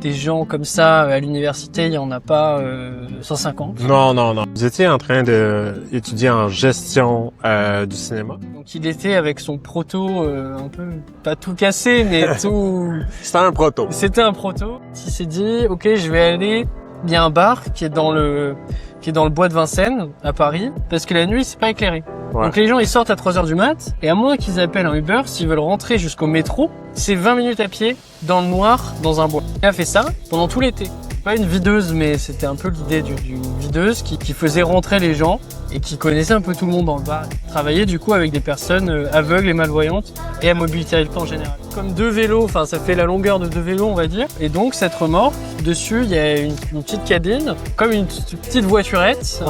des gens comme ça à l'université, il y en a pas 150. Non. Vous étiez en train d'étudier en gestion du cinéma. Donc il était avec son proto un peu, pas tout cassé, mais tout... C'était un proto. C'était un proto. Il s'est dit, ok, je vais aller... Il y a un bar qui est dans le bois de Vincennes, à Paris, parce que la nuit, c'est pas éclairé. Ouais. Donc les gens, ils sortent à 3h du mat, et à moins qu'ils appellent un Uber, s'ils veulent rentrer jusqu'au métro, c'est 20 minutes à pied, dans le noir, dans un bois. Il a fait ça pendant tout l'été. Pas une videuse, mais c'était un peu l'idée d'une videuse qui faisait rentrer les gens, et qui connaissait un peu tout le monde dans le bar. Il travaillait du coup avec des personnes aveugles et malvoyantes, et à mobilité réduite en général. Comme 2 vélos, enfin ça fait la longueur de 2 vélos on va dire, et donc cette remorque, dessus il y a une petite cabine, comme une petite voiturette,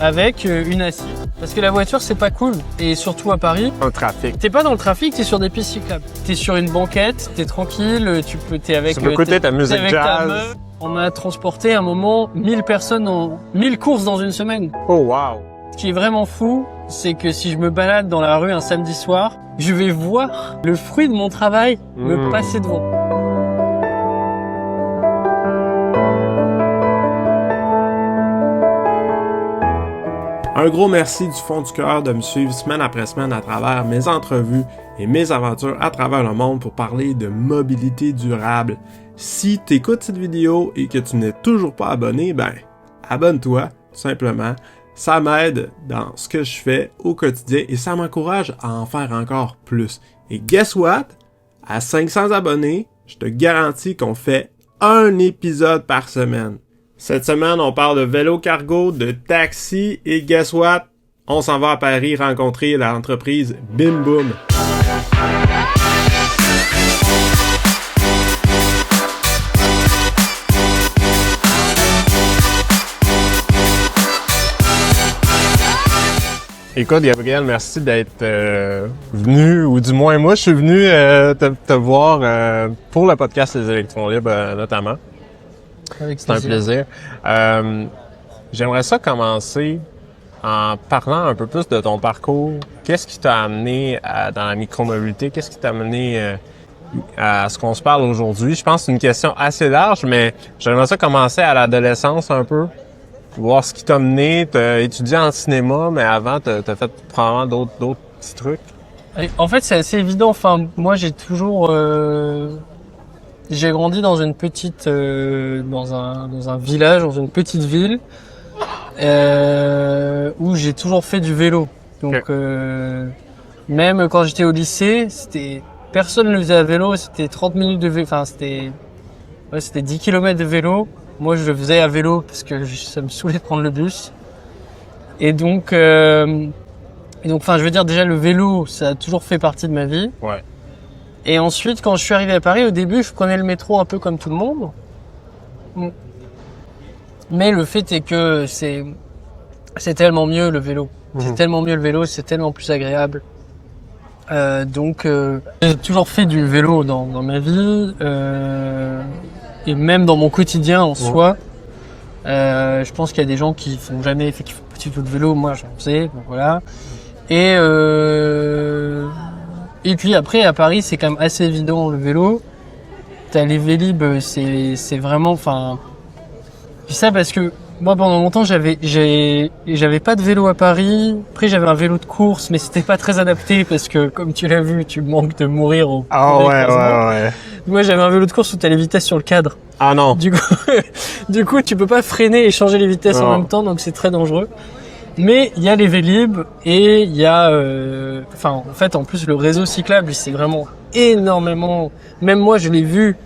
avec une assise. Parce que la voiture c'est pas cool, et surtout à Paris, Un trafic. t'es pas dans le trafic, t'es sur des pistes cyclables. T'es sur une banquette, t'es tranquille, t'es avec... Tu peux écouter ta musique avec ta jazz. meuf. On a transporté à un moment 1000 personnes 1000 courses dans une semaine. Oh wow. Ce qui est vraiment fou, c'est que si je me balade dans la rue un samedi soir, je vais voir le fruit de mon travail me passer devant. Un gros merci du fond du cœur de me suivre semaine après semaine à travers mes entrevues et mes aventures à travers le monde pour parler de mobilité durable. Si tu écoutes cette vidéo et que tu n'es toujours pas abonné, ben abonne-toi, tout simplement. Ça m'aide dans ce que je fais au quotidien et ça m'encourage à en faire encore plus. Et guess what? À 500 abonnés, je te garantis qu'on fait un épisode par semaine. Cette semaine, on parle de vélo cargo, de taxi et guess what? On s'en va à Paris rencontrer l'entreprise Bim Boom. Écoute, Gabriel, merci d'être venu, ou du moins moi, je suis venu te voir pour le podcast Les Électrons Libres notamment. C'est un plaisir. J'aimerais ça commencer en parlant un peu plus de ton parcours. Qu'est-ce qui t'a amené dans la micromobilité? Qu'est-ce qui t'a amené à ce qu'on se parle aujourd'hui? Je pense que c'est une question assez large, mais j'aimerais ça commencer à l'adolescence un peu. Voir ce qui t'a mené, t'as étudié en cinéma, mais avant, t'as fait probablement d'autres petits trucs. En fait, c'est assez évident. Enfin, moi, j'ai toujours... j'ai grandi dans une petite... dans un village, dans une petite ville, où j'ai toujours fait du vélo. Donc, même quand j'étais au lycée, personne ne le faisait à vélo, c'était 30 minutes de vélo, enfin, c'était 10 km de vélo. Moi, je le faisais à vélo parce que ça me saoulait de prendre le bus. Et donc, enfin, je veux dire, déjà, le vélo, ça a toujours fait partie de ma vie. Ouais. Et ensuite, quand je suis arrivé à Paris, au début, je prenais le métro un peu comme tout le monde. Mais le fait est que c'est tellement mieux le vélo. C'est tellement mieux le vélo, c'est tellement plus agréable. Donc, j'ai toujours fait du vélo dans ma vie. Et même dans mon quotidien en soi, je pense qu'il y a des gens qui font jamais fait, qui font pas du tout de vélo. Moi, j'en faisais, donc voilà. Et puis après, à Paris, c'est quand même assez évident le vélo. T'as les Vélib, c'est vraiment, enfin, je dis ça parce que moi, pendant longtemps, j'avais pas de vélo à Paris. Après, j'avais un vélo de course, mais c'était pas très adapté parce que, comme tu l'as vu, tu manques de mourir au ouais. Moi, j'avais un vélo de course où t'as les vitesses sur le cadre. Ah non. Du coup, tu peux pas freiner et changer les vitesses en même temps, donc c'est très dangereux. Mais il y a les Vélib et il y a, en fait, en plus, le réseau cyclable, c'est vraiment énormément. Même moi, je l'ai vu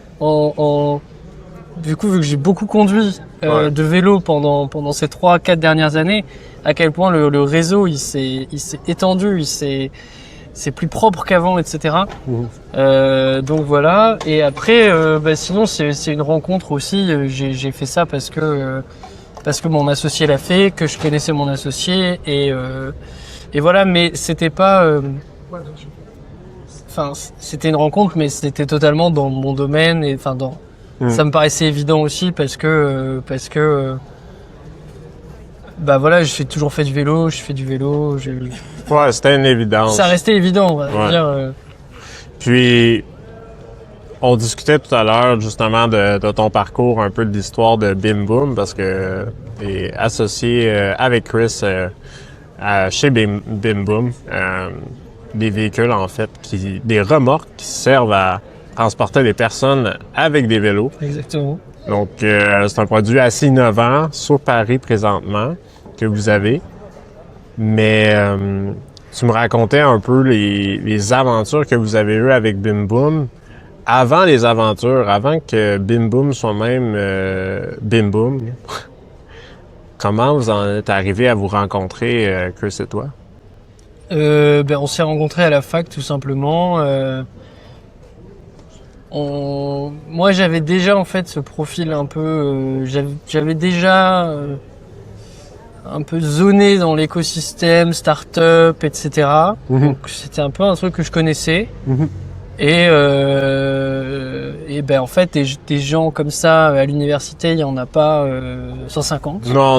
du coup, vu que j'ai beaucoup conduit de vélo pendant ces 3-4 dernières années, à quel point le réseau il s'est étendu, c'est plus propre qu'avant, etc. Donc voilà. Et après, sinon c'est une rencontre aussi. J'ai fait ça parce que mon associé l'a fait, que je connaissais mon associé et voilà. Mais c'était pas. C'était une rencontre, mais c'était totalement dans mon domaine et ça me paraissait évident aussi parce que voilà, j'ai toujours fait du vélo, je fais du vélo. Ouais, c'était une évidence. Ça restait évident, on va dire. Puis, On discutait tout à l'heure justement de ton parcours, un peu de l'histoire de Bim Boom, parce que t'es associé avec Chris chez Bim Boom, des véhicules en fait, des remorques qui servent à transporter des personnes avec des vélos. Exactement. Donc c'est un produit assez innovant sur Paris présentement que vous avez, mais tu me racontais un peu les aventures que vous avez eues avec Bim Boom. Avant les aventures, avant que Bim Boom soit même Bim Boom, comment vous en êtes arrivé à vous rencontrer, Chris et toi? On s'est rencontrés à la fac tout simplement. Moi j'avais déjà en fait ce profil un peu, j'avais déjà un peu zoné dans l'écosystème, start-up, etc. Donc c'était un peu un truc que je connaissais. Et en fait des gens comme ça à l'université, il y en a pas 150. Non.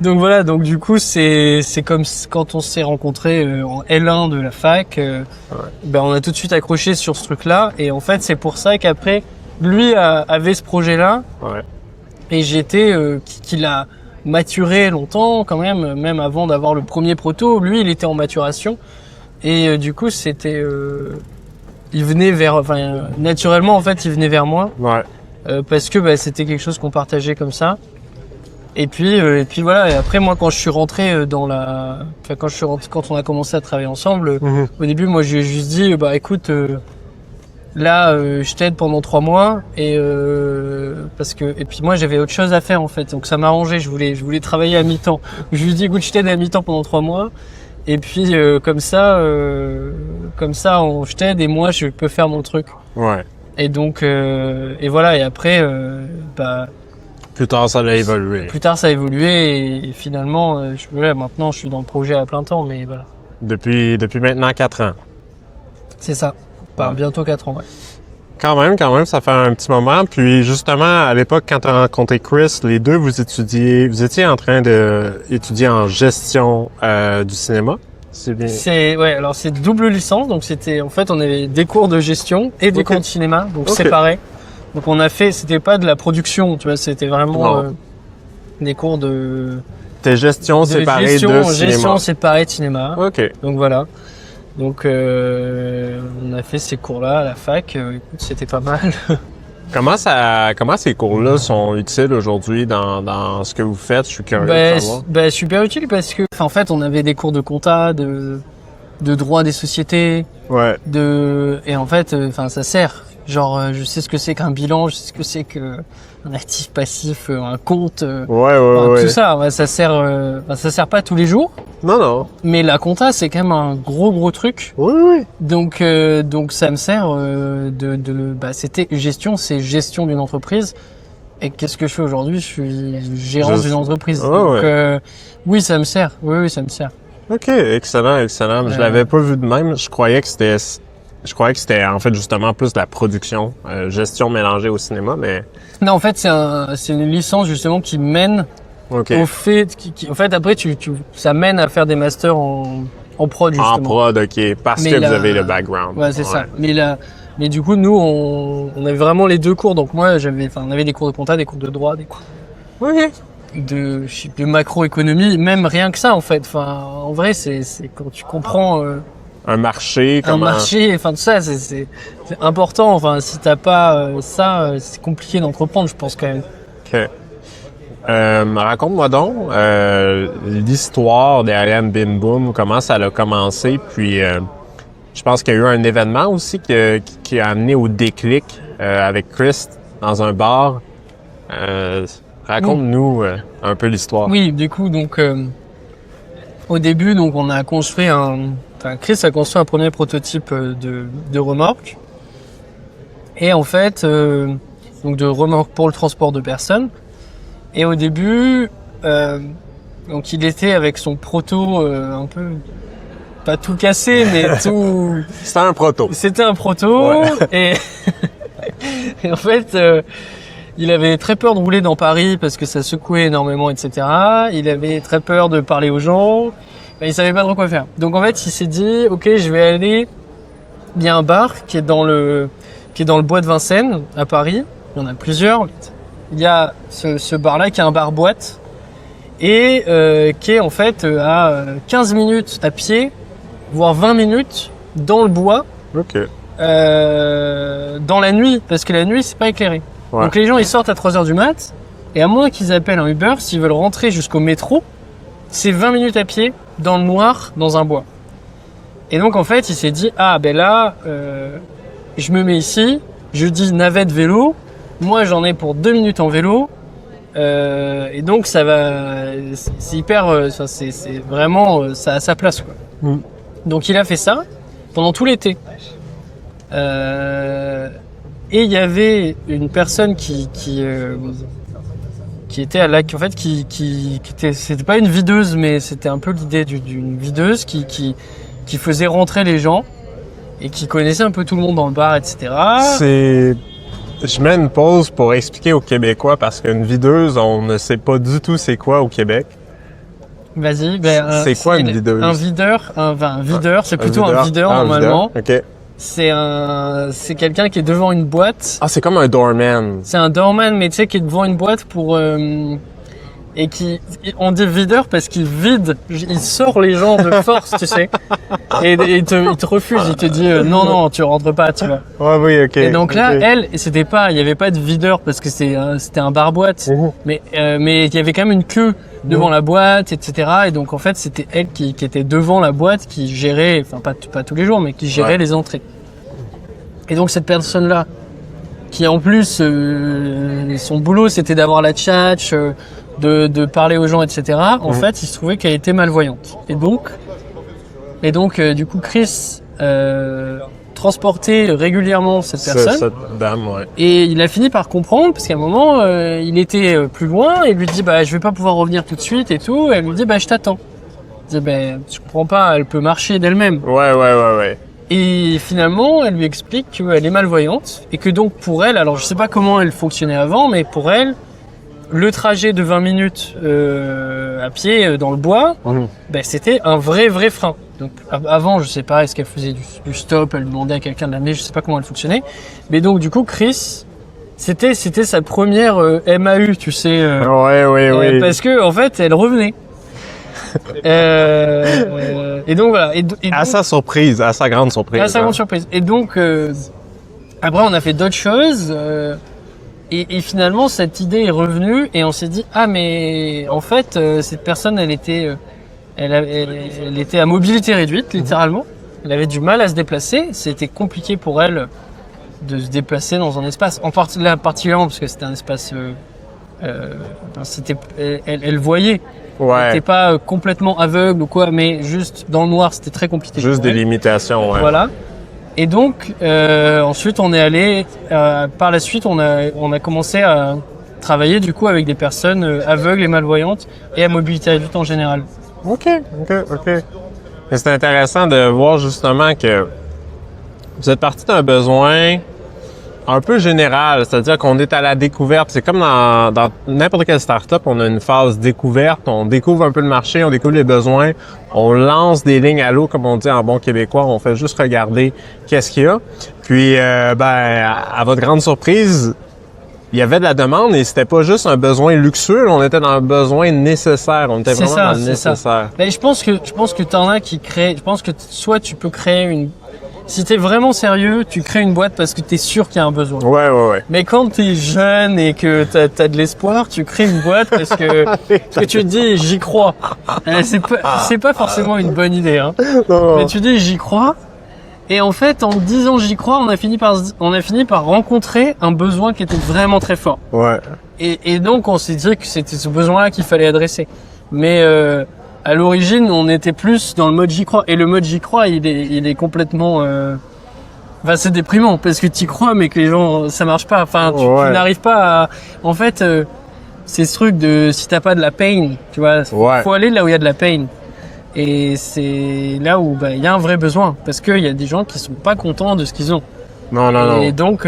donc voilà, donc du coup c'est comme quand on s'est rencontrés en L1 de la fac, on a tout de suite accroché sur ce truc-là, et en fait c'est pour ça qu'après lui avait ce projet-là, et j'étais qu'il a maturé longtemps quand même avant d'avoir le premier proto. Lui il était en maturation. Et du coup, c'était, il venait naturellement en fait, il venait vers moi, parce que c'était quelque chose qu'on partageait comme ça. Et puis voilà. Et après, moi, quand je suis rentré quand on a commencé à travailler ensemble, au début, moi, je lui ai juste dit, écoute, là, je t'aide pendant 3 mois, et puis moi, j'avais autre chose à faire en fait, donc ça m'arrangeait. Je voulais travailler à mi-temps. Je lui ai dit, écoute, je t'aide à mi-temps pendant 3 mois. Et puis comme ça, je t'aide et moi je peux faire mon truc. Et donc et voilà. Et après, plus tard ça a évolué. Plus tard ça a évolué, et finalement, maintenant je suis dans le projet à plein temps, mais voilà. Depuis maintenant 4 ans. C'est ça. Bientôt 4 ans. Ouais. Quand même, ça fait un petit moment. Puis justement, à l'époque, quand tu as rencontré Chris, les deux, vous étiez en train d'étudier en gestion du cinéma. C'est bien. Alors c'est double licence, donc on avait des cours de gestion et des cours de cinéma, donc séparés. Donc on a fait, c'était pas de la production, tu vois, c'était vraiment des cours de. Tes gestions séparées de cinéma. Gestion séparée de cinéma. Ok. Donc voilà. Donc on a fait ces cours-là à la fac. Écoute, c'était pas mal. Comment ces cours-là sont utiles aujourd'hui dans ce que vous faites? Je suis curieux de savoir. Super utile, parce que en fait on avait des cours de compta, de droit des sociétés. Et en fait ça sert. Genre je sais ce que c'est qu'un bilan, je sais ce que c'est qu'un actif passif, un compte. Tout ça, ça sert pas tous les jours. Non. Mais la compta, c'est quand même un gros truc. Donc ça me sert c'était gestion, c'est gestion d'une entreprise. Et qu'est-ce que je fais aujourd'hui? Je suis gérant d'une entreprise. Oui, ça me sert. Oui, ça me sert. Ok, excellent. Je l'avais pas vu de même. Je croyais que c'était en fait justement plus de la production, gestion mélangée au cinéma, mais. Non, en fait, c'est une licence justement qui mène au fait, en fait, après, ça mène à faire des masters en prod, justement. En prod, ok, parce que vous avez le background. Ouais, c'est ça. Mais du coup, nous, on avait vraiment les deux cours. Donc moi, on avait des cours de compta, des cours de droit, des cours de macroéconomie, même rien que ça, en fait. Enfin, en vrai, c'est quand tu comprends. Un marché, tout ça, c'est important. Enfin, si t'as pas ça, c'est compliqué d'entreprendre, je pense quand même. Ok. Raconte-moi donc l'histoire derrière Bim Boom, comment ça a commencé, puis je pense qu'il y a eu un événement aussi qui a amené au déclic avec Chris dans un bar. Raconte-nous un peu l'histoire. Oui, du coup, donc au début, donc on a construit Chris a construit un premier prototype de remorque, et en fait donc de remorque pour le transport de personnes. Et au début, donc il était avec son proto un peu, pas tout cassé, mais tout. C'était un proto. Et en fait, il avait très peur de rouler dans Paris parce que ça secouait énormément, etc. Il avait très peur de parler aux gens. Il savait pas trop quoi faire. Donc en fait, il s'est dit, ok, je vais aller il y a un bar qui est dans le bois de Vincennes à Paris. Il y en a plusieurs. Il y a ce bar-là qui est un bar-boîte et qui est en fait à 15 minutes à pied, voire 20 minutes dans le bois. Ok. Dans la nuit, parce que la nuit c'est pas éclairé. Ouais. Donc les gens ils sortent à 3h du mat et à moins qu'ils appellent un Uber, s'ils veulent rentrer jusqu'au métro, c'est 20 minutes à pied dans le noir dans un bois. Et donc en fait il s'est dit je me mets ici, je dis navette vélo, moi j'en ai pour 2 minutes en vélo et donc ça va, c'est hyper, c'est vraiment ça a sa place quoi. Donc il a fait ça pendant tout l'été. Et il y avait une personne qui était à lac, en fait, qui était, c'était pas une videuse, mais c'était un peu l'idée d'une videuse qui faisait rentrer les gens et qui connaissait un peu tout le monde dans le bar, etc. Je mets une pause pour expliquer aux Québécois parce qu'une videuse, on ne sait pas du tout c'est quoi au Québec. Vas-y, c'est quoi une videuse? Un videur, c'est plutôt un videur normalement. Ok. C'est quelqu'un qui est devant une boîte. Ah, c'est comme un doorman. C'est un doorman, mais tu sais, qui est devant une boîte pour et on dit videur parce qu'il vide, il sort les gens de force, tu sais. Et il te refuse, il te dit non, tu rentres pas, tu vois. Ouais, oui, ok. Et donc là, il y avait pas de videur parce que c'était un bar-boîte, mais il y avait quand même une queue devant la boîte, etc. Et donc en fait, c'était elle qui était devant la boîte, qui gérait, enfin pas tous les jours, mais qui gérait les entrées. Et donc cette personne-là, qui en plus son boulot c'était d'avoir la tchatch, de parler aux gens, etc. En fait, il se trouvait qu'elle était malvoyante. Et donc du coup, Chris transportait régulièrement cette personne. Cette dame, ouais. Et il a fini par comprendre, parce qu'à un moment, il était plus loin, et il lui dit, je vais pas pouvoir revenir tout de suite et tout. Et elle lui dit, je t'attends. Il dit, je comprends pas, elle peut marcher d'elle-même. Ouais. Et finalement, elle lui explique qu'elle est malvoyante, et que donc pour elle, alors je sais pas comment elle fonctionnait avant, mais pour elle, le trajet de 20 minutes à pied dans le bois, c'était un vrai frein. Donc avant, je sais pas, est-ce qu'elle faisait du stop, elle demandait à quelqu'un de l'amener, je sais pas comment elle fonctionnait. Mais donc du coup, Chris, c'était sa première MAU, tu sais. Oui. Parce que en fait, elle revenait. Et donc voilà. Et donc, à sa surprise, à sa grande surprise. À sa grande surprise. Et donc après, on a fait d'autres choses. Et finalement, cette idée est revenue et on s'est dit mais en fait, cette personne, elle était à mobilité réduite, littéralement. Elle avait du mal à se déplacer. C'était compliqué pour elle de se déplacer dans un espace, particulièrement parce que c'était un espace. Elle voyait. Ouais. Elle n'était pas complètement aveugle ou quoi, mais juste dans le noir, c'était très compliqué. Juste des limitations, ouais. Voilà. Et donc ensuite on est allé par la suite on a commencé à travailler du coup avec des personnes aveugles et malvoyantes et à mobilité réduite en général. OK. Mais c'est intéressant de voir justement que vous êtes parti d'un besoin un peu général, c'est-à-dire qu'on est à la découverte. C'est comme dans n'importe quelle start-up, on a une phase découverte, on découvre un peu le marché, on découvre les besoins, on lance des lignes à l'eau, comme on dit en bon québécois, on fait juste regarder qu'est-ce qu'il y a. Puis, à votre grande surprise, il y avait de la demande et c'était pas juste un besoin luxueux, on était dans un besoin nécessaire, on était vraiment dans le nécessaire. Mais je pense que t'en as qui créent, je pense que soit tu peux créer si t'es vraiment sérieux, tu crées une boîte parce que t'es sûr qu'il y a un besoin. Ouais. Mais quand t'es jeune et que t'as de l'espoir, tu crées une boîte parce que tu te dis j'y crois. C'est pas forcément une bonne idée, hein. Non. Mais tu dis j'y crois. Et en fait, en disant j'y crois, on a fini par rencontrer un besoin qui était vraiment très fort. Ouais. Et donc on s'est dit que c'était ce besoin-là qu'il fallait adresser. Mais à l'origine, on était plus dans le mode j'y crois. Et le mode j'y crois, il est complètement... c'est déprimant parce que t'y crois, mais que les gens, ça marche pas. Enfin, tu n'arrives pas à... En fait, c'est ce truc de si t'as pas de la pain, tu vois, faut aller là où il y a de la pain. Et c'est là où il y a un vrai besoin. Parce qu'il y a des gens qui sont pas contents de ce qu'ils ont. Non. Et donc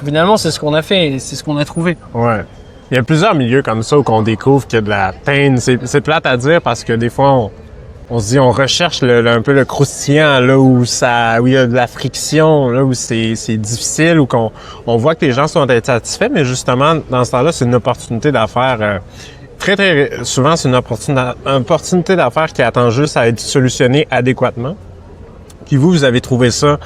finalement, c'est ce qu'on a fait et c'est ce qu'on a trouvé. Ouais. Il y a plusieurs milieux comme ça où on découvre qu'il y a de la peine. C'est plate à dire parce que des fois, On se dit, on recherche un peu le croustillant, là où il y a de la friction, là où c'est difficile, où on voit que les gens sont insatisfaits, mais justement, dans ce temps-là, c'est une opportunité d'affaires. Très, très souvent, c'est une opportunité d'affaires qui attend juste à être solutionnée adéquatement. Puis vous avez trouvé ça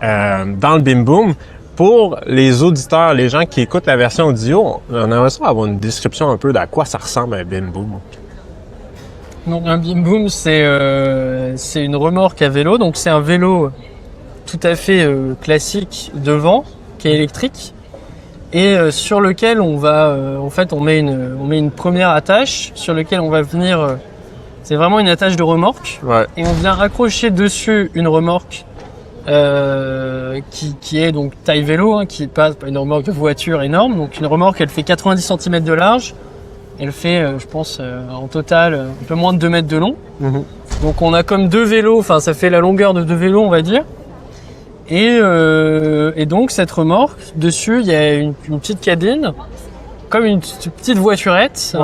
dans le Bim Boom. Pour les auditeurs, les gens qui écoutent la version audio, on aimerait ça avoir une description un peu d'à quoi ça ressemble un Bim Boom. Donc un Bim Boom, c'est une remorque à vélo. Donc c'est un vélo tout à fait classique devant, qui est électrique, et sur lequel on va, on met une première attache sur lequel on va venir. C'est vraiment une attache de remorque, et on vient accrocher dessus une remorque qui est donc taille vélo, qui est pas une remorque de voiture énorme. Donc une remorque, elle fait 90 cm de large. Elle fait, je pense, en total, un peu moins de 2 mètres de long. Mmh. Donc on a comme 2 vélos, enfin ça fait la longueur de 2 vélos, on va dire. Et donc cette remorque, dessus, il y a une petite cabine, comme une petite voiturette,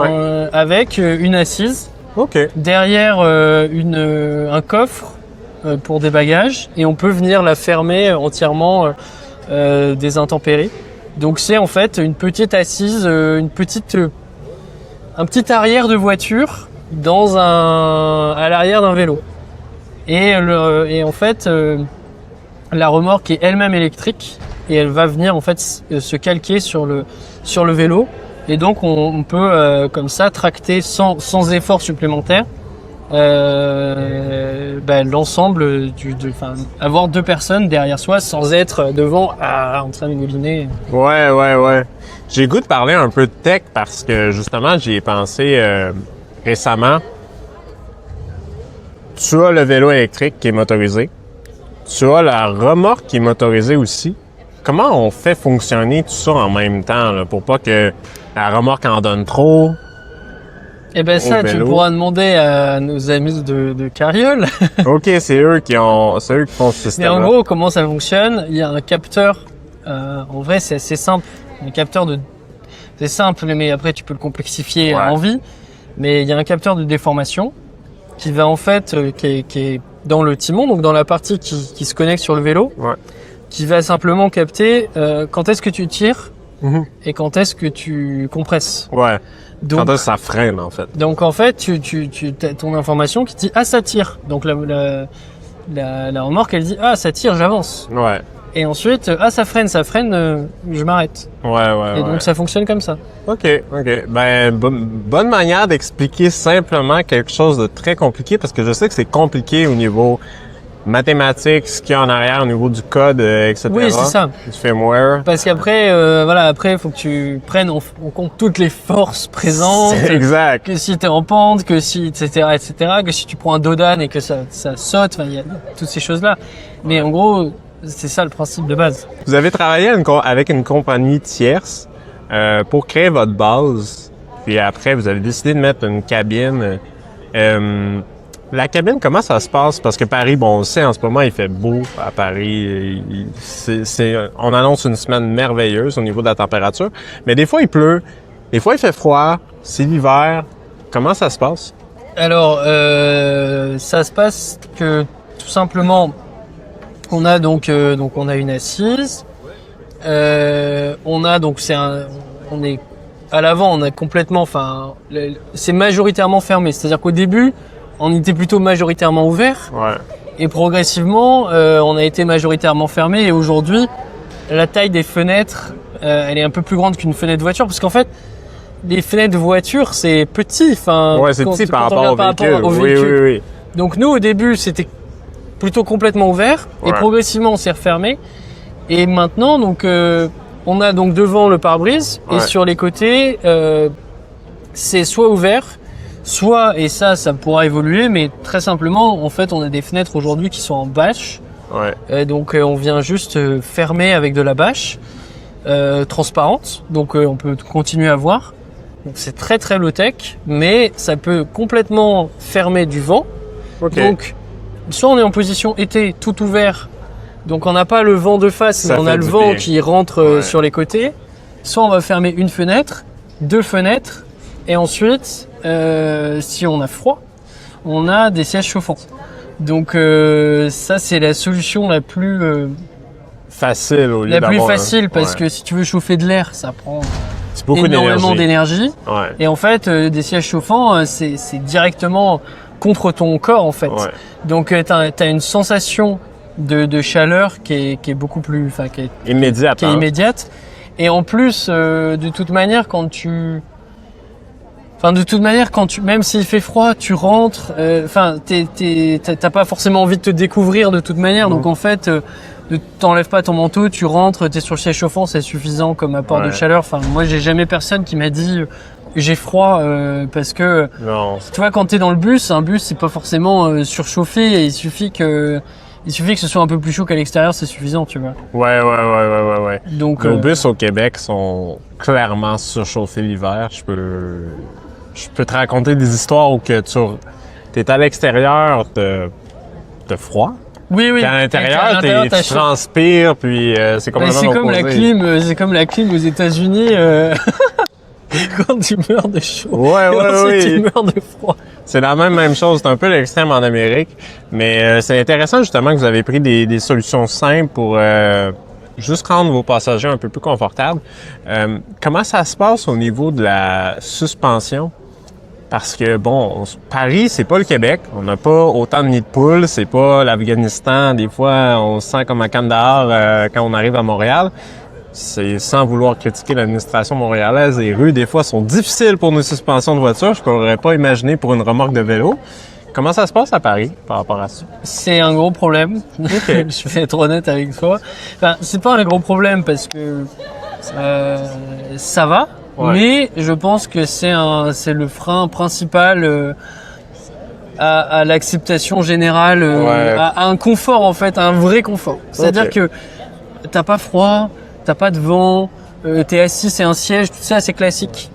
avec une assise. Okay. Derrière, un coffre pour des bagages. Et on peut venir la fermer entièrement des intempéries. Donc c'est en fait une petite assise, un petit arrière de voiture à l'arrière d'un vélo. Et en fait, la remorque est elle-même électrique et elle va venir en fait se calquer sur le vélo. Et donc on peut comme ça tracter sans effort supplémentaire l'ensemble avoir 2 personnes derrière soi sans être devant en train de mouliner. Ouais. J'ai le goût de parler un peu de tech parce que justement j'y ai pensé récemment. Tu as le vélo électrique qui est motorisé. Tu as la remorque qui est motorisée aussi. Comment on fait fonctionner tout ça en même temps là, pour pas que la remorque en donne trop? Eh ben ça, tu pourras demander à nos amis de Carriole. OK, c'est eux qui font ce système. Mais en gros, comment ça fonctionne? Il y a un capteur. En vrai, c'est assez simple. Un capteur c'est simple, mais après tu peux le complexifier à envie. Mais il y a un capteur de déformation qui va en fait, qui est dans le timon, donc dans la partie qui se connecte sur le vélo, qui va simplement capter quand est-ce que tu tires et quand est-ce que tu compresses. Donc, quand est-ce que ça freine, en fait. Donc, en fait, tu as ton information qui dit « Ah, ça tire ». Donc, la remorque, elle dit « Ah, ça tire, j'avance ». Et ensuite, « Ah, ça freine, je m'arrête ». Et donc, ça fonctionne comme ça. OK. Ben, bonne manière d'expliquer simplement quelque chose de très compliqué, parce que je sais que c'est compliqué au niveau mathématiques, ce qu'il y a en arrière au niveau du code, etc. Oui, c'est ça. Du firmware. Parce qu'après, après, il faut que tu prennes en compte toutes les forces présentes. C'est exact. Que si t'es en pente, que si, etc., que si tu prends un dodan et que ça saute, il y a toutes ces choses-là. Mais en gros, c'est ça le principe de base. Vous avez travaillé avec une compagnie tierce pour créer votre base. Puis après, vous avez décidé de mettre une cabine. La cabine, comment ça se passe? Parce que Paris, on le sait, en ce moment, il fait beau à Paris. On annonce une semaine merveilleuse au niveau de la température. Mais des fois, il pleut. Des fois, il fait froid. C'est l'hiver. Comment ça se passe? Alors, ça se passe que, tout simplement, on a donc on a une assise. On a donc, on est à l'avant, on a complètement, c'est majoritairement fermé. C'est-à-dire qu'au début, on était plutôt majoritairement ouvert. Et progressivement, on a été majoritairement fermé. Et aujourd'hui, la taille des fenêtres, elle est un peu plus grande qu'une fenêtre de voiture. Parce qu'en fait, les fenêtres de voiture, c'est petit. C'est petit par rapport au véhicule. Oui. Donc nous, au début, c'était plutôt complètement ouvert. Et progressivement, on s'est refermé. Et maintenant, donc, on a donc devant le pare-brise. Et sur les côtés, c'est soit ouvert, soit, et ça pourra évoluer, mais très simplement, en fait, on a des fenêtres aujourd'hui qui sont en bâche. Donc, on vient juste fermer avec de la bâche transparente. Donc, on peut continuer à voir. Donc, c'est très, très low-tech, mais ça peut complètement fermer du vent. Donc, soit on est en position été, tout ouvert. Donc, on n'a pas le vent de face, mais on a le vent qui rentre sur les côtés. Soit on va fermer une fenêtre, 2 fenêtres, et ensuite, si on a froid, on a des sièges chauffants. Donc ça c'est la solution la plus facile au lieu la plus d'avoir facile parce que si tu veux chauffer de l'air, ça prend c'est beaucoup énormément d'énergie. Ouais. Et en fait, des sièges chauffants, c'est directement contre ton corps en fait. Ouais. Donc t'as une sensation de chaleur qui est beaucoup plus, enfin qui est immédiate. Et en plus, de toute manière, même s'il fait froid, tu rentres. Enfin, t'as pas forcément envie de te découvrir de toute manière. Donc en fait, ne t'enlèves pas ton manteau, tu rentres, t'es sur le siège chauffant, c'est suffisant comme apport de chaleur. Enfin, moi, j'ai jamais personne qui m'a dit j'ai froid parce que tu vois quand t'es dans le bus, un bus c'est pas forcément surchauffé et il suffit que ce soit un peu plus chaud qu'à l'extérieur, c'est suffisant, tu vois. Ouais. Donc nos bus au Québec sont clairement surchauffés l'hiver. Je peux te raconter des histoires où que t'es à l'extérieur, t'as froid. Oui. Puis à l'intérieur, tu transpires, puis c'est complètement c'est comme la clim aux États-Unis quand tu meurs de chaud. Ouais. Tu meurs de froid. C'est la même chose, c'est un peu l'extrême en Amérique, mais c'est intéressant justement que vous avez pris des solutions simples pour juste rendre vos passagers un peu plus confortables. Comment ça se passe au niveau de la suspension? Parce que, bon, Paris, c'est pas le Québec. On n'a pas autant de nids de poules. C'est pas l'Afghanistan. Des fois, on se sent comme à Kandahar quand on arrive à Montréal. C'est sans vouloir critiquer l'administration montréalaise. Les rues, des fois, sont difficiles pour nos suspensions de voitures. Je pourrais pas imaginer pour une remorque de vélo. Comment ça se passe à Paris par rapport à ça? C'est un gros problème. Okay. Je vais être honnête avec toi. Enfin, c'est pas un gros problème parce que ça va. Ouais. Mais je pense que c'est le frein principal à l'acceptation générale, à un confort en fait, à un vrai confort. C'est-à-dire que t'as pas froid, t'as pas de vent, t'es assis, c'est un siège, tout ça c'est classique.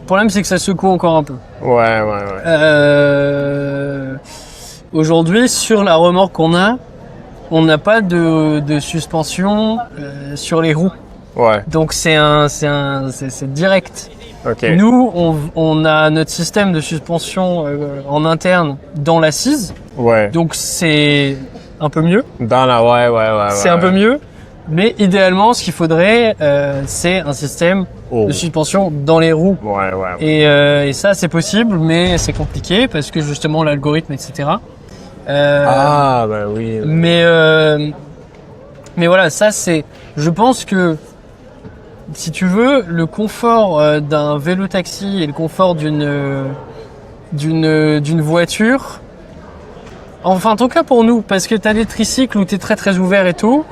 Le problème c'est que ça secoue encore un peu. Ouais. Aujourd'hui sur la remorque qu'on a, on n'a pas de suspension sur les roues. Ouais. Donc c'est direct. Okay. Nous, on a notre système de suspension en interne dans l'assise. Ouais. Donc c'est un peu mieux. C'est un peu mieux. Mais idéalement, ce qu'il faudrait, c'est un système de suspension dans les roues. Ouais. Et ça, c'est possible, mais c'est compliqué parce que justement l'algorithme, etc. Oui. Mais voilà, ça c'est. Je pense que si tu veux, le confort d'un vélo-taxi et le confort d'une voiture, enfin en tout cas pour nous, parce que t'as des tricycles où t'es très très ouvert et tout,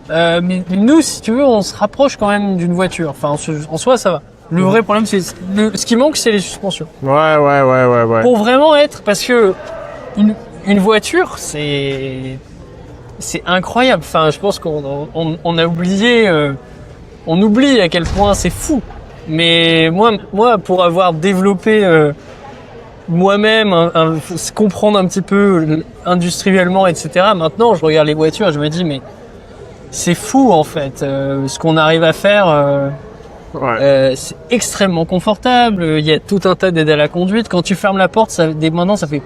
mais nous, si tu veux, on se rapproche quand même d'une voiture. Enfin en soi, ça va. Le vrai problème, c'est ce qui manque, c'est les suspensions. Ouais. Pour vraiment être, parce que une voiture, c'est incroyable. Enfin, je pense qu'on a oublié. On oublie à quel point c'est fou. Mais moi, pour avoir développé moi-même, comprendre un petit peu industriellement, etc. Maintenant, je regarde les voitures et je me dis, mais c'est fou en fait. Ce qu'on arrive à faire, c'est extrêmement confortable. Il y a tout un tas d'aides à la conduite. Quand tu fermes la porte, maintenant, ça fait...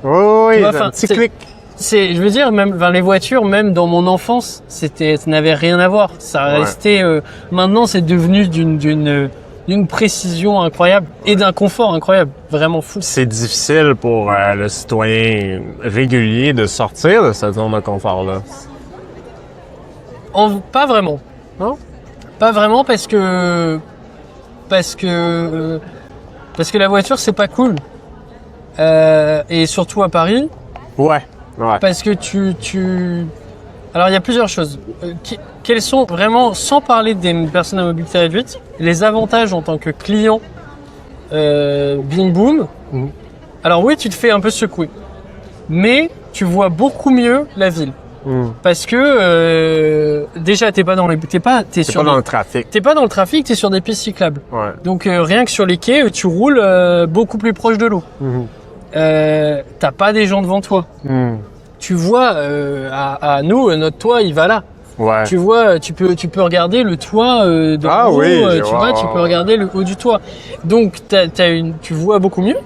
Oui, c'est un petit clic. Je veux dire, même les voitures, même dans mon enfance, ça n'avait rien à voir. Ça restait. Maintenant, c'est devenu d'une précision incroyable et d'un confort incroyable, vraiment fou. C'est difficile pour le citoyen régulier de sortir de cette zone de confort-là. Pas vraiment, non. Pas vraiment parce que la voiture c'est pas cool et surtout à Paris. Ouais. Parce que alors il y a plusieurs choses. Quels sont vraiment, sans parler des personnes à mobilité réduite, les avantages en tant que client Bing Boom? Alors oui, tu te fais un peu secouer, mais tu vois beaucoup mieux la ville. Parce que déjà t'es pas dans le trafic. T'es pas dans le trafic, t'es sur des pistes cyclables. Ouais. Donc rien que sur les quais, tu roules beaucoup plus proche de l'eau. T'as pas des gens devant toi. Tu vois, à nous, notre toit, il va là. Ouais. Tu vois, tu peux regarder le toit de haut. Tu peux regarder le haut du toit. Donc tu vois beaucoup mieux.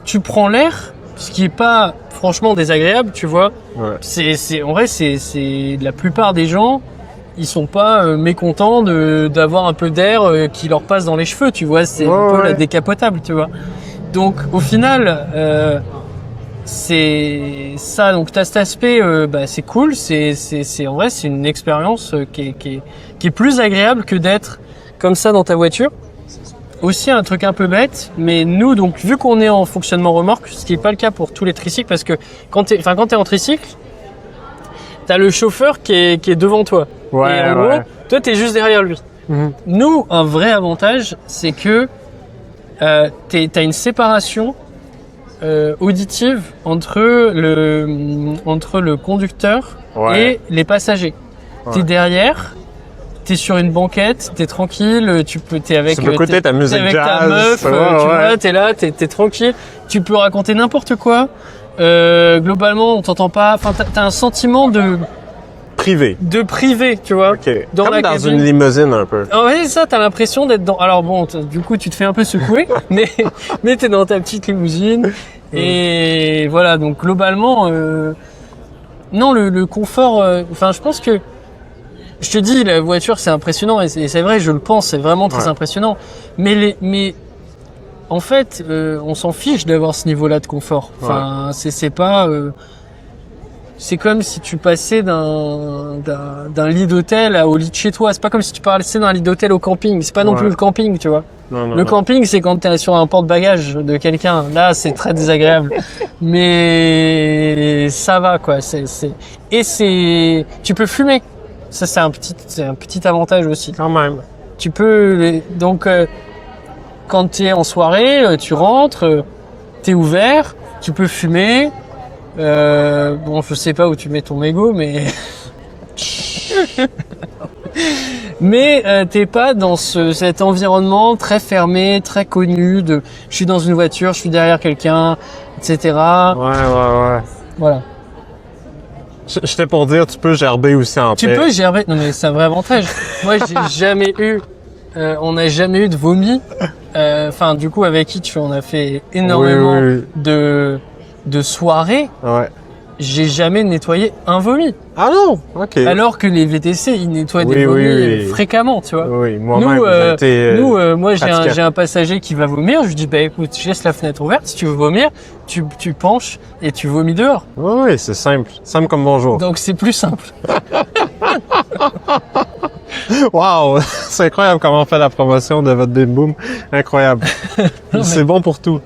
Tu prends l'air ce qui est pas franchement désagréable, tu vois. Ouais. En vrai, c'est la plupart des gens, ils sont pas mécontents d'avoir un peu d'air qui leur passe dans les cheveux, tu vois. C'est un peu la décapotable, tu vois. Donc, au final, c'est ça. Donc, t'as cet aspect, c'est cool. En vrai, c'est une expérience qui est plus agréable que d'être comme ça dans ta voiture. Aussi un truc un peu bête, mais nous, donc, vu qu'on est en fonctionnement remorque, ce qui est pas le cas pour tous les tricycles, parce que quand t'es en tricycle, t'as le chauffeur qui est devant toi. Ouais, et en gros, toi, t'es juste derrière lui. Nous, un vrai avantage, c'est que t'as une séparation auditive entre le conducteur et les passagers. T'es derrière. T'es sur une banquette, t'es tranquille, t'es avec ta musique avec jazz, ta meuf, tu vois, t'es là, t'es tranquille, tu peux raconter n'importe quoi. Globalement, on t'entend pas. Enfin, t'as un sentiment de privé, tu vois. Okay. Dans comme la dans cabine. une limousine un peu. Ah ouais, ça, t'as l'impression d'être dans. Alors bon, du coup, tu te fais un peu secouer, mais t'es dans ta petite limousine et voilà. Donc globalement, non, le confort. Enfin, je pense que. Je te dis, la voiture, c'est impressionnant et c'est vrai, je le pense, c'est vraiment très impressionnant. Mais en fait, on s'en fiche d'avoir ce niveau-là de confort. Enfin, c'est pas. C'est comme si tu passais d'un lit d'hôtel au lit de chez toi. C'est pas comme si tu passais d'un lit d'hôtel au camping. C'est pas non plus le camping, tu vois. Le camping, c'est quand t'es sur un porte-bagages de quelqu'un. Là, c'est très désagréable. Mais ça va, quoi. Tu peux fumer. Ça, c'est un petit avantage aussi. Quand même. Tu peux, donc, quand t'es en soirée, tu rentres, t'es ouvert, tu peux fumer. Bon, je sais pas où tu mets ton mégot, mais t'es pas dans cet environnement très fermé, très connu de je suis dans une voiture, je suis derrière quelqu'un, etc. Ouais. Voilà. J'étais pour dire, tu peux gerber aussi en paix. Tu peux gerber. Non, mais c'est un vrai avantage. Moi, on n'a jamais eu de vomi. Enfin, du coup, avec Hitch, on a fait énormément de soirées. Ouais. J'ai jamais nettoyé un vomi. Ah non? Ok. Alors que les VTC, ils nettoient des vomis fréquemment, tu vois. Oui, moi-même, moi, j'ai un passager qui va vomir. Je lui dis, écoute, je laisse la fenêtre ouverte. Si tu veux vomir, tu penches et tu vomis dehors. Oui, c'est simple. Simple comme bonjour. Donc, c'est plus simple. Wow! C'est incroyable comment on fait la promotion de votre Bim Boom. Incroyable. C'est bon pour tout.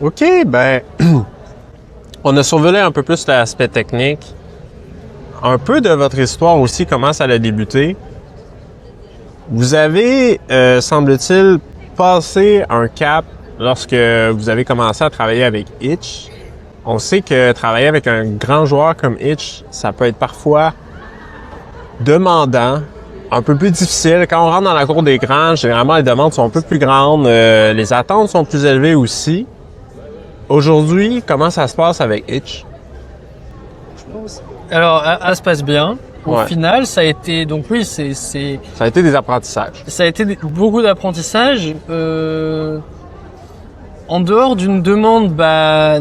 OK, on a survolé un peu plus l'aspect technique. Un peu de votre histoire aussi, comment ça a débuté. Vous avez, semble-t-il, passé un cap lorsque vous avez commencé à travailler avec Hitch. On sait que travailler avec un grand joueur comme Hitch, ça peut être parfois demandant, un peu plus difficile. Quand on rentre dans la cour des grands, généralement, les demandes sont un peu plus grandes, les attentes sont plus élevées aussi. Aujourd'hui, comment ça se passe avec Hitch? Alors, ça se passe bien. Au final, ça a été... Donc oui, Ça a été des apprentissages. Ça a été beaucoup d'apprentissages. En dehors d'une demande,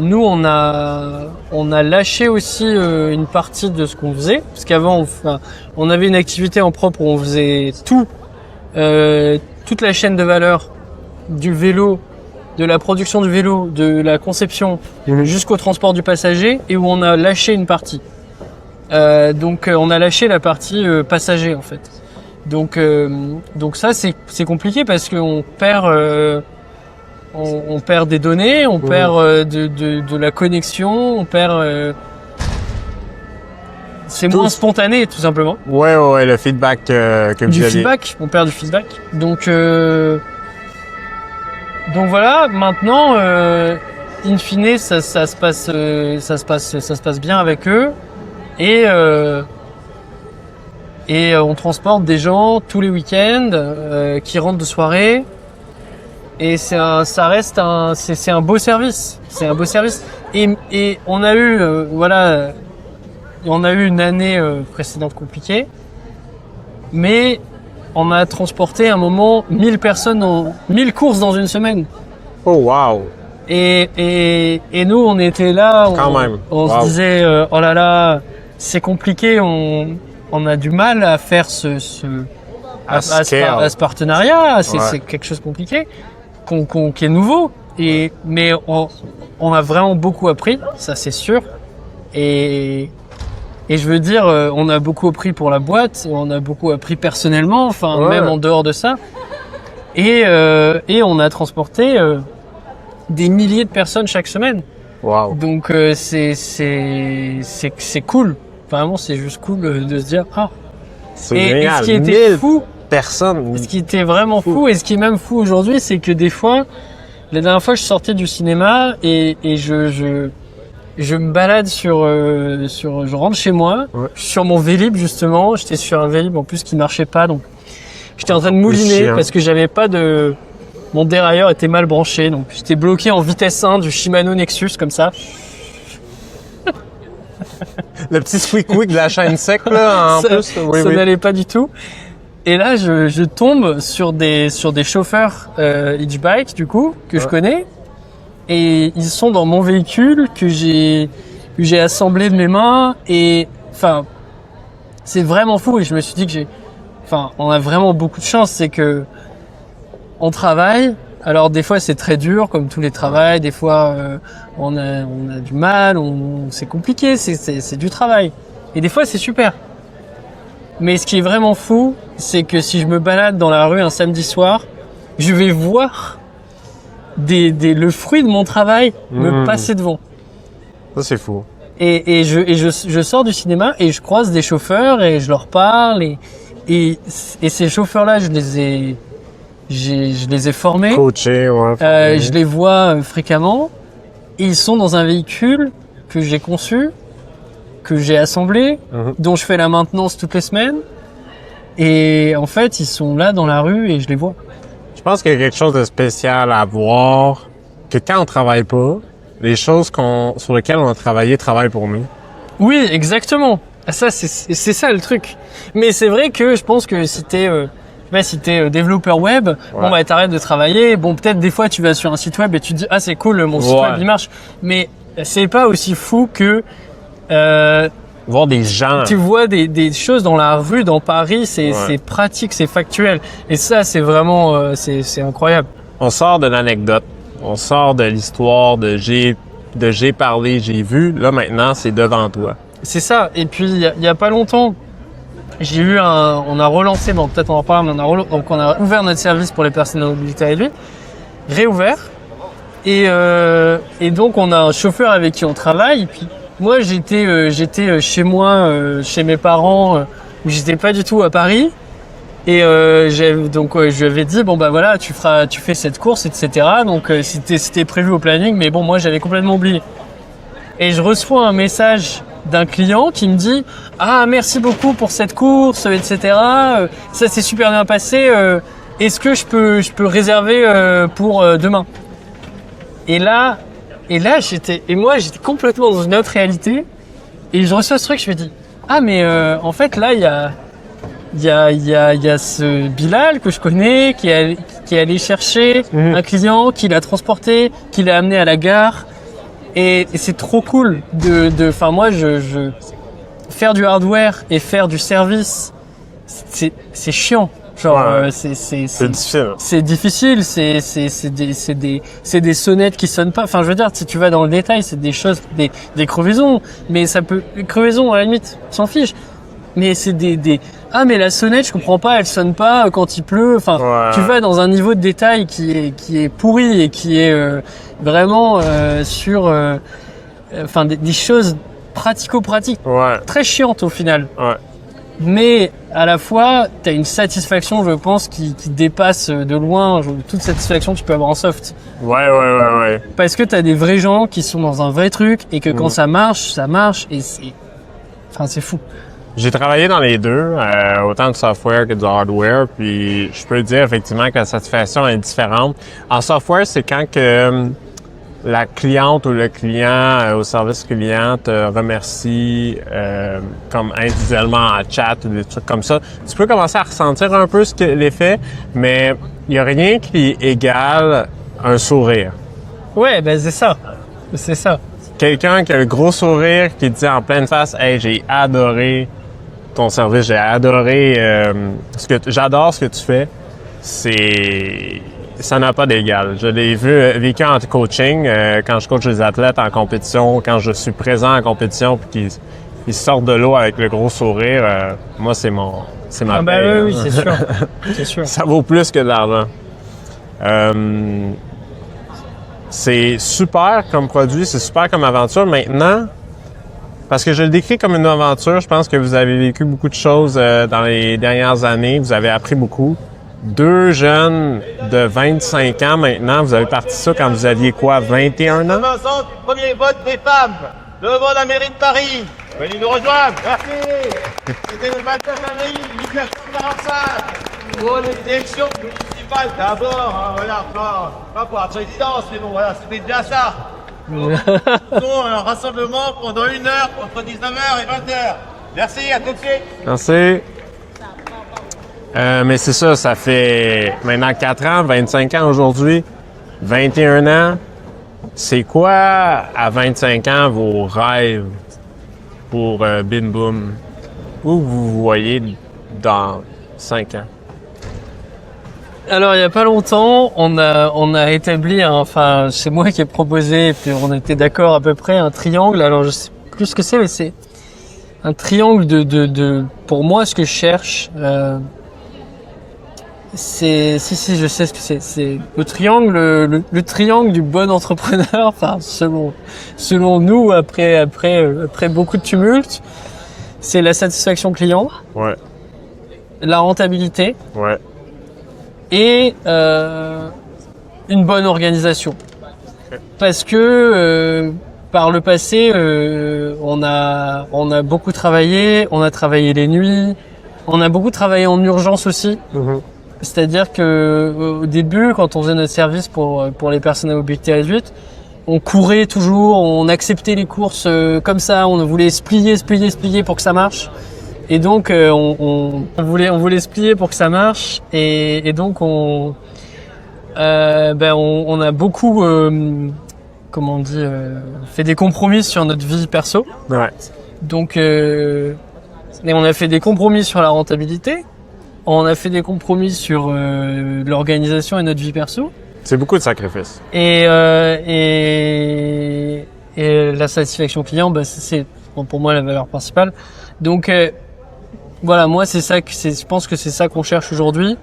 nous, on a lâché aussi une partie de ce qu'on faisait. Parce qu'avant, on avait une activité en propre où on faisait toute la chaîne de valeur du vélo, de la production du vélo, de la conception jusqu'au transport du passager, et où on a lâché une partie. Donc on a lâché la partie passager en fait. Donc ça c'est compliqué parce qu'on perd on perd des données, on perd de la connexion, on perd c'est moins spontané tout simplement. Ouais, le feedback que vous aviez. Du feedback, on perd du feedback. Donc voilà, maintenant, in fine, ça se passe bien avec eux, et on transporte des gens tous les week-ends qui rentrent de soirée, et c'est un beau service, et on a eu une année précédente compliquée, mais on a transporté à un moment 1000 personnes 1000 courses dans une semaine. Oh wow! Et nous, on était là, on se disait, oh là là, c'est compliqué, on a du mal à faire à ce partenariat, c'est quelque chose de compliqué, qui est nouveau. Mais on a vraiment beaucoup appris, ça c'est sûr. Et je veux dire, on a beaucoup appris pour la boîte, on a beaucoup appris personnellement, enfin même en dehors de ça. Et on a transporté des milliers de personnes chaque semaine. Wow. Donc c'est cool. Vraiment, c'est juste cool de se dire c'est génial. Et ce qui était fou, personne. Ce qui était vraiment fou et ce qui est même fou aujourd'hui, c'est que des fois, la dernière fois, je sortais du cinéma et je me balade je rentre chez moi, sur mon Vélib justement. J'étais sur un Vélib en plus qui marchait pas, donc j'étais en train de mouliner parce que j'avais pas de, mon dérailleur était mal branché, donc j'étais bloqué en vitesse 1 du Shimano Nexus comme ça. Le petit squeak-quick de la chaîne sec là, en plus. Ça n'allait pas du tout. Et là, je tombe sur des chauffeurs hitchbike du coup que je connais. Et ils sont dans mon véhicule que j'ai assemblé de mes mains et enfin c'est vraiment fou et je me suis dit que on a vraiment beaucoup de chance, c'est que on travaille. Alors des fois c'est très dur comme tous les travails, des fois on a du mal, c'est compliqué, c'est du travail. Et des fois c'est super. Mais ce qui est vraiment fou, c'est que si je me balade dans la rue un samedi soir, je vais voir le fruit de mon travail me passer devant. Ça, c'est fou. Et je sors du cinéma et je croise des chauffeurs et je leur parle et ces chauffeurs-là, je les ai formés. Coachés, je les vois fréquemment. Et ils sont dans un véhicule que j'ai conçu, que j'ai assemblé, dont je fais la maintenance toutes les semaines. Et en fait, ils sont là dans la rue et je les vois. Je pense qu'il y a quelque chose de spécial à voir, que quand on travaille pas, les choses sur lesquelles on a travaillé travaillent pour nous. Oui, exactement. Ça, c'est ça le truc. Mais c'est vrai que je pense que si t'es développeur web, bon bah t'arrêtes de travailler. Bon, peut-être des fois tu vas sur un site web et tu te dis c'est cool, mon site web il marche. Mais c'est pas aussi fou que voir des gens. Tu vois des choses dans la rue, dans Paris, c'est pratique, c'est factuel. Et ça, c'est vraiment, c'est incroyable. On sort de l'anecdote, on sort de l'histoire de j'ai parlé, j'ai vu. Là maintenant, c'est devant toi. C'est ça. Et puis il y a pas longtemps, j'ai eu on a relancé, bon peut-être on en parle, mais on a ouvert notre service pour les personnes à mobilité réduite, réouvert. Et donc on a un chauffeur avec qui on travaille. Et puis moi j'étais chez moi, chez mes parents, où j'étais pas du tout à Paris. Et je lui avais dit bon bah voilà, tu fais cette course, etc. Donc c'était prévu au planning, mais bon moi j'avais complètement oublié. Et je reçois un message d'un client qui me dit merci beaucoup pour cette course, etc. Ça s'est super bien passé. Est-ce que je peux réserver pour demain? Et là j'étais complètement dans une autre réalité. Et je reçois ce truc, je me dis mais en fait là il y a ce Bilal que je connais qui est allé chercher un client, qui l'a transporté, qui l'a amené à la gare. Et c'est trop cool moi je faire du hardware et faire du service, c'est chiant. C'est difficile, c'est des sonnettes qui sonnent pas. Enfin, je veux dire, si tu vas dans le détail, c'est des choses, des crevaisons, mais les crevaisons, à la limite, s'en fiche. Mais c'est mais la sonnette, je comprends pas, elle sonne pas quand il pleut. Enfin, tu vas dans un niveau de détail qui est pourri et qui est vraiment sur des choses pratico-pratiques, très chiantes au final. Mais à la fois, t'as une satisfaction, je pense, qui dépasse de loin toute satisfaction que tu peux avoir en soft. Ouais. Parce que t'as des vrais gens qui sont dans un vrai truc et que quand ça marche et c'est fou. J'ai travaillé dans les deux, autant du software que du hardware, puis je peux dire effectivement que la satisfaction est différente. En software, c'est quand que la cliente ou le client au service client te remercie comme individuellement en chat ou des trucs comme ça. Tu peux commencer à ressentir un peu l'effet, mais il n'y a rien qui égale un sourire. Ouais, ben c'est ça. C'est ça. Quelqu'un qui a le gros sourire, qui te dit en pleine face, « Hey, j'ai adoré ton service, j'ai adoré j'adore ce que tu fais. » Ça n'a pas d'égal. Je l'ai vécu en coaching, quand je coach les athlètes en compétition, quand je suis présent en compétition, puis qu'ils sortent de l'eau avec le gros sourire. Moi, c'est ma paye. Oui, c'est sûr. C'est sûr. Ça vaut plus que de l'argent. C'est super comme produit, c'est super comme aventure. Maintenant, parce que je le décris comme une aventure, je pense que vous avez vécu beaucoup de choses dans les dernières années. Vous avez appris beaucoup. 2 jeunes de 25 ans maintenant, vous avez parti ça quand vous aviez quoi, 21 ans? Vincent, du premier vote des femmes devant la mairie de Paris. Venez nous rejoindre. Merci. C'était le 29 avril 1945. Pour les élections municipales d'abord, voilà, pas pour la présidence, mais bon, voilà, c'était déjà ça. Un rassemblement pendant 1 heure entre 19h et 20h. Merci, à tout de suite. Merci. Mais c'est ça, ça fait maintenant 4 ans, 25 ans aujourd'hui, 21 ans. C'est quoi, à 25 ans, vos rêves pour Bim Boom? Où vous voyez dans 5 ans? Alors, il y a pas longtemps, on a établi, enfin, c'est moi qui ai proposé, et puis on était d'accord à peu près, un triangle. Alors, je sais plus ce que c'est, mais c'est un triangle pour moi, ce que je cherche, si, je sais ce que c'est. C'est le triangle, le triangle du bon entrepreneur. Enfin, selon nous, après beaucoup de tumulte, c'est la satisfaction client, Ouais, la rentabilité ouais, et une bonne organisation. Parce que par le passé, on a beaucoup travaillé, on a travaillé les nuits, on a beaucoup travaillé en urgence aussi. Mhm. C'est-à-dire que au début, quand on faisait notre service pour les personnes à mobilité réduite, on courait toujours, on acceptait les courses comme ça, on voulait se plier pour que ça marche. Et donc on voulait se plier pour que ça marche. Et donc on a beaucoup fait des compromis sur notre vie perso. ouais. Donc et on a fait des compromis sur la rentabilité. On a fait des compromis sur l'organisation et notre vie perso. C'est beaucoup de sacrifices. Et la satisfaction client, c'est pour moi la valeur principale. Donc voilà, moi je pense que c'est ça qu'on cherche aujourd'hui.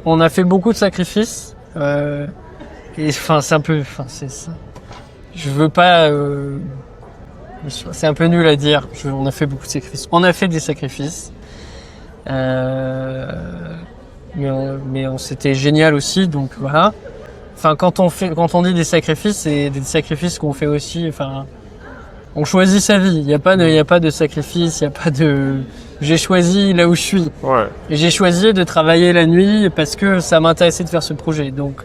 On a fait beaucoup de sacrifices. Et enfin c'est ça. Je veux pas. C'est un peu nul à dire. On a fait beaucoup de sacrifices. On a fait des sacrifices. Mais c'était génial aussi, donc voilà. Enfin, quand on dit des sacrifices, c'est des sacrifices qu'on fait aussi. Enfin, on choisit sa vie. Il y a pas de sacrifice. Il y a pas de. J'ai choisi là où je suis. Ouais. Et j'ai choisi de travailler la nuit parce que ça m'intéressait de faire ce projet. Donc,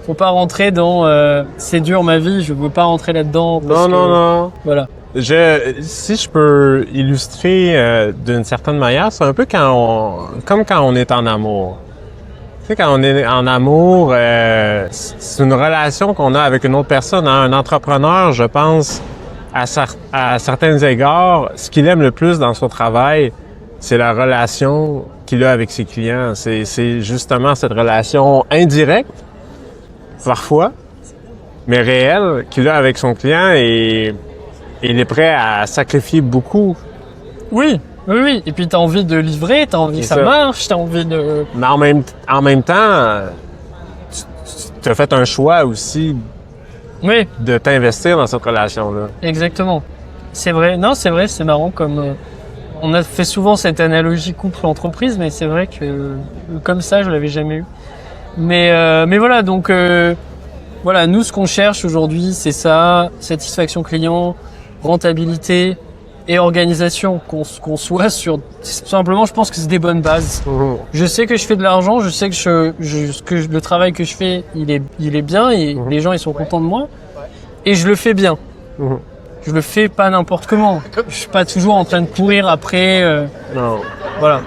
faut pas rentrer dans c'est dur ma vie. Je veux pas rentrer là-dedans. Non. Voilà. Si je peux illustrer d'une certaine manière, c'est un peu comme quand on est en amour. Tu sais, quand on est en amour, c'est une relation qu'on a avec une autre personne. Hein? Un entrepreneur, je pense, à certains égards, ce qu'il aime le plus dans son travail, c'est la relation qu'il a avec ses clients. C'est justement cette relation indirecte, parfois, mais réelle, qu'il a avec son client et il est prêt à sacrifier beaucoup. Oui. Et puis t'as envie de livrer, t'as envie que ça marche, t'as envie de. Mais en même temps, tu as fait un choix aussi. Oui. De t'investir dans cette relation-là. Exactement. C'est vrai. Non, c'est vrai. C'est marrant comme on a fait souvent cette analogie couple-entreprise, mais c'est vrai que comme ça, je l'avais jamais eu. Mais voilà. Donc voilà, nous ce qu'on cherche aujourd'hui, c'est ça, satisfaction client, rentabilité et organisation, qu'on soit sur. Simplement, je pense que c'est des bonnes bases. Mmh. Je sais que je fais de l'argent, je sais que le travail que je fais, il est bien et les gens ils sont contents de moi et je le fais bien. Mmh. Je le fais pas n'importe comment. Je suis pas toujours en train de courir après. Non. Voilà.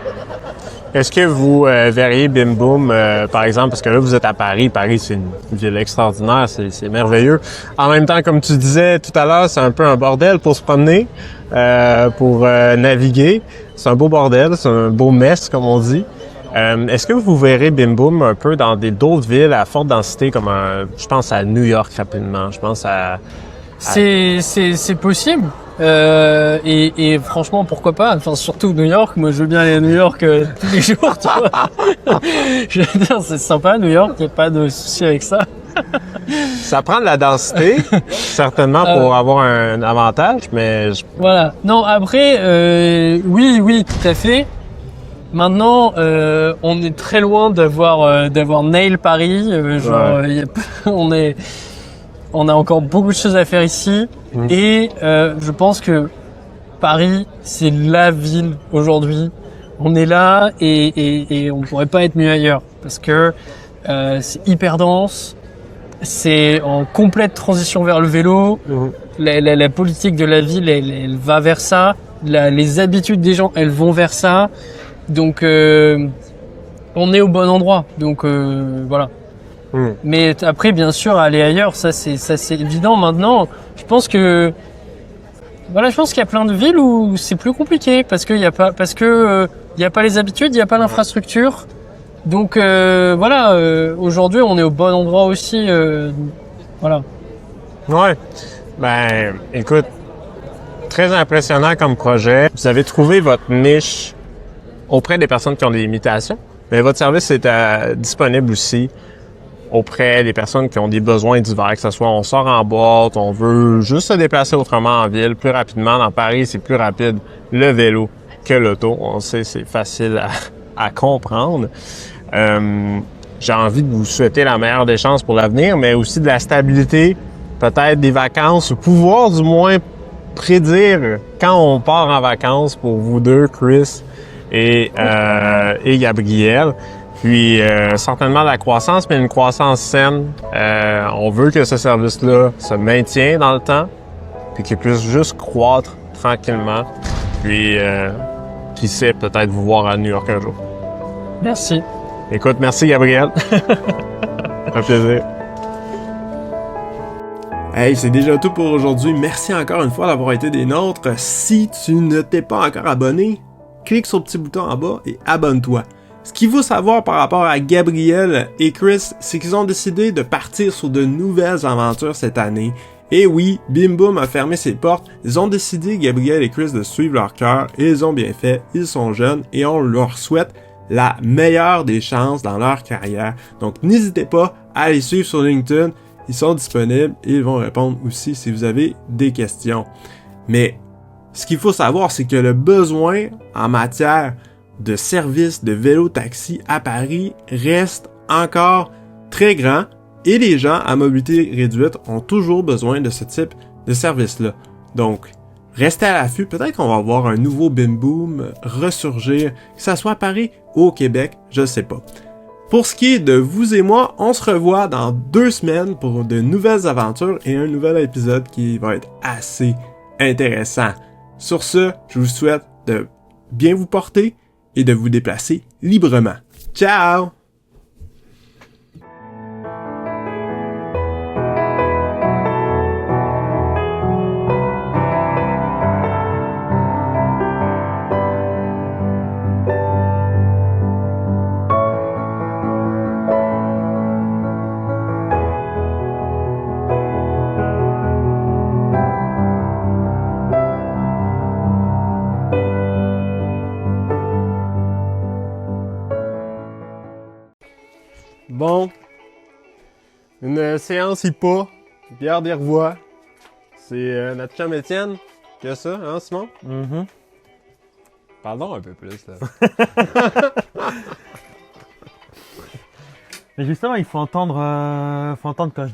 Est-ce que vous verriez Bim Boom, par exemple, parce que là, vous êtes à Paris. Paris, c'est une ville extraordinaire, c'est merveilleux. En même temps, comme tu disais tout à l'heure, c'est un peu un bordel pour se promener, pour naviguer. C'est un beau bordel, c'est un beau mess, comme on dit. Est-ce que vous verrez Bim Boom un peu dans d'autres villes à forte densité, comme je pense à New York rapidement, je pense à... C'est possible. Et franchement, pourquoi pas? Enfin, surtout New York. Moi, je veux bien aller à New York tous les jours, tu vois. Je veux dire, c'est sympa, New York. Y a pas de souci avec ça. Ça prend de la densité, certainement, pour avoir un avantage, mais... Voilà. Non, après, oui, tout à fait. Maintenant, on est très loin d'avoir nail Paris. On a encore beaucoup de choses à faire ici. Et je pense que Paris, c'est la ville aujourd'hui. On est là et on pourrait pas être mieux ailleurs parce que c'est hyper dense. C'est en complète transition vers le vélo. La politique de la ville, elle va vers ça. Les habitudes des gens, elles vont vers ça. Donc, on est au bon endroit. Donc, voilà. Mais après, bien sûr, aller ailleurs, ça c'est évident. Maintenant, je pense qu'il y a plein de villes où c'est plus compliqué parce qu'il y a pas les habitudes, il y a pas l'infrastructure. Donc voilà, aujourd'hui, on est au bon endroit aussi. Voilà. Ouais. Ben, écoute, très impressionnant comme projet. Vous avez trouvé votre niche auprès des personnes qui ont des limitations, mais votre service est disponible aussi auprès des personnes qui ont des besoins divers, que ce soit on sort en boîte, on veut juste se déplacer autrement en ville, plus rapidement. Dans Paris, c'est plus rapide le vélo que l'auto. On sait, c'est facile à comprendre. J'ai envie de vous souhaiter la meilleure des chances pour l'avenir, mais aussi de la stabilité, peut-être des vacances, pouvoir du moins prédire quand on part en vacances pour vous deux, Chris et Gabriel. Puis certainement la croissance, mais une croissance saine. On veut que ce service-là se maintienne dans le temps, puis qu'il puisse juste croître tranquillement. Puis qui sait, peut-être vous voir à New York un jour. Merci. Écoute, merci Gabriel. Ça fait plaisir. Hey, c'est déjà tout pour aujourd'hui. Merci encore une fois d'avoir été des nôtres. Si tu ne t'es pas encore abonné, clique sur le petit bouton en bas et abonne-toi. Ce qu'il faut savoir par rapport à Gabriel et Chris, c'est qu'ils ont décidé de partir sur de nouvelles aventures cette année. Et oui, Bim Boom a fermé ses portes. Ils ont décidé, Gabriel et Chris, de suivre leur cœur. Et ils ont bien fait. Ils sont jeunes et on leur souhaite la meilleure des chances dans leur carrière. Donc n'hésitez pas à les suivre sur LinkedIn. Ils sont disponibles et ils vont répondre aussi si vous avez des questions. Mais ce qu'il faut savoir, c'est que le besoin en matière de services de vélo-taxi à Paris reste encore très grand et les gens à mobilité réduite ont toujours besoin de ce type de service-là. Donc, restez à l'affût, peut-être qu'on va voir un nouveau Bim Boom ressurgir, que ça soit à Paris ou au Québec, je sais pas. Pour ce qui est de vous et moi, on se revoit dans 2 semaines pour de nouvelles aventures et un nouvel épisode qui va être assez intéressant. Sur ce, je vous souhaite de bien vous porter et de vous déplacer librement. Ciao! Bon, une séance IPA, Pierre Desrevois. C'est notre chum Étienne qui a ça, hein Simon? Parle donc un peu plus là. Mais justement, il faut entendre quand je